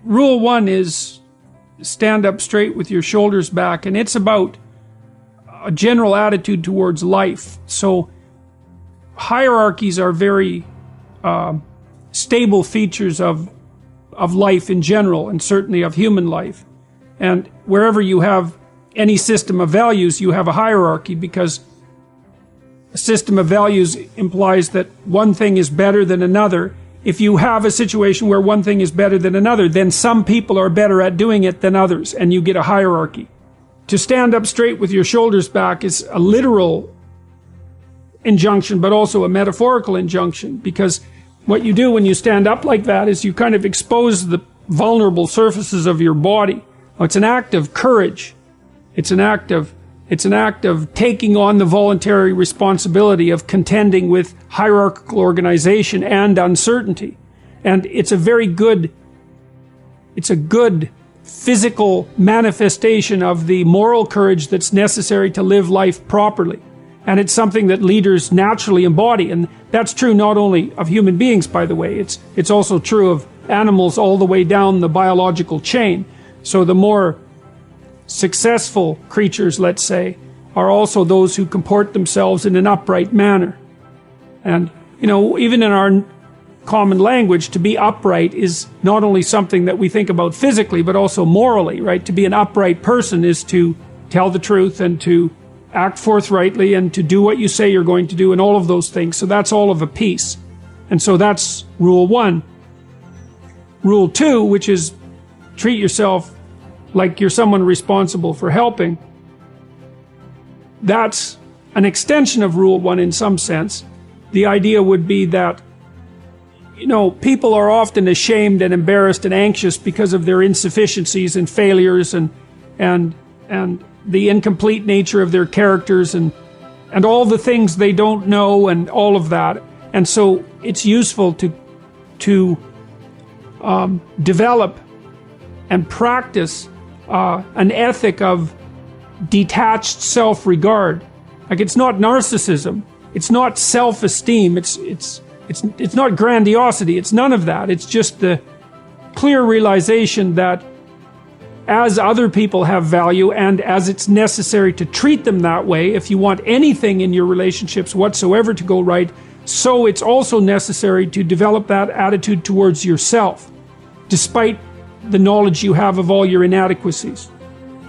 rule one is stand up straight with your shoulders back, and it's about a general attitude towards life. So hierarchies are very stable features of life in general, and certainly of human life. And wherever you have any system of values, you have a hierarchy, because a system of values implies that one thing is better than another. If you have a situation where one thing is better than another, then some people are better at doing it than others, and you get a hierarchy. To stand up straight with your shoulders back is a literal injunction, but also a metaphorical injunction, because what you do when you stand up like that is you kind of expose the vulnerable surfaces of your body. It's an act of courage. It's an act of taking on the voluntary responsibility of contending with hierarchical organization and uncertainty. And it's a good physical manifestation of the moral courage that's necessary to live life properly. And it's something that leaders naturally embody. And that's true not only of human beings, by the way. It's also true of animals all the way down the biological chain. So the more successful creatures, let's say, are also those who comport themselves in an upright manner. And, you know, even in our common language, to be upright is not only something that we think about physically, but also morally, right? To be an upright person is to tell the truth and to act forthrightly and to do what you say you're going to do, and all of those things. So that's all of a piece. And so that's rule one. Rule two, which is treat yourself like you're someone responsible for helping. That's an extension of rule one in some sense. The idea would be that, you know, people are often ashamed and embarrassed and anxious because of their insufficiencies and failures and the incomplete nature of their characters and all the things they don't know and all of that. And so it's useful to develop and practice an ethic of detached self-regard. Like, it's not narcissism, it's not self-esteem, it's not grandiosity, it's none of that. It's just the clear realization that as other people have value and as it's necessary to treat them that way if you want anything in your relationships whatsoever to go right, so it's also necessary to develop that attitude towards yourself, despite the knowledge you have of all your inadequacies.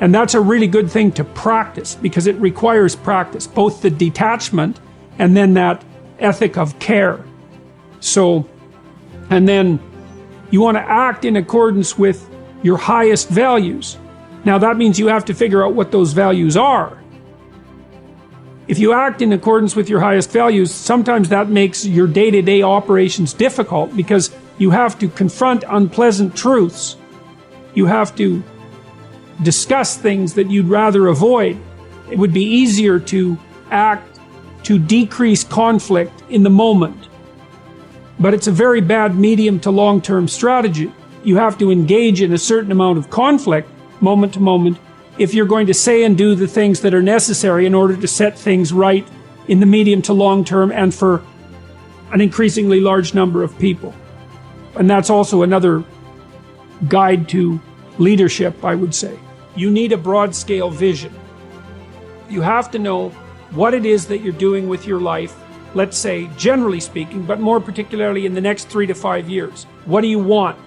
And that's a really good thing to practice, because it requires practice, both the detachment and then that ethic of care. So, and then you want to act in accordance with your highest values. Now that means you have to figure out what those values are. If you act in accordance with your highest values, sometimes that makes your day-to-day operations difficult, because you have to confront unpleasant truths. You have to discuss things that you'd rather avoid. It would be easier to act to decrease conflict in the moment. But it's a very bad medium to long-term strategy. You have to engage in a certain amount of conflict, moment to moment, if you're going to say and do the things that are necessary in order to set things right in the medium to long term and for an increasingly large number of people. And that's also another guide to leadership, I would say. You need a broad-scale vision. You have to know what it is that you're doing with your life, let's say, generally speaking, but more particularly in the next 3 to 5 years. What do you want?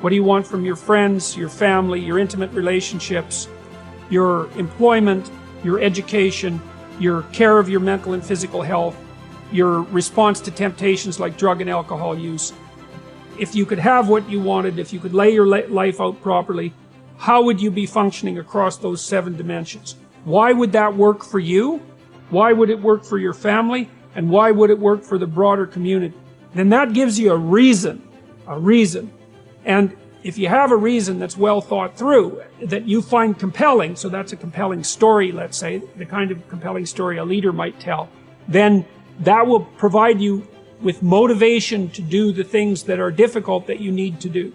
What do you want from your friends, your family, your intimate relationships, your employment, your education, your care of your mental and physical health, your response to temptations like drug and alcohol use? If you could have what you wanted, if you could lay your life out properly, how would you be functioning across those 7 dimensions? Why would that work for you? Why would it work for your family? And why would it work for the broader community? Then that gives you a reason. And if you have a reason that's well thought through, that you find compelling, so that's a compelling story, let's say, the kind of compelling story a leader might tell, then that will provide you with motivation to do the things that are difficult that you need to do.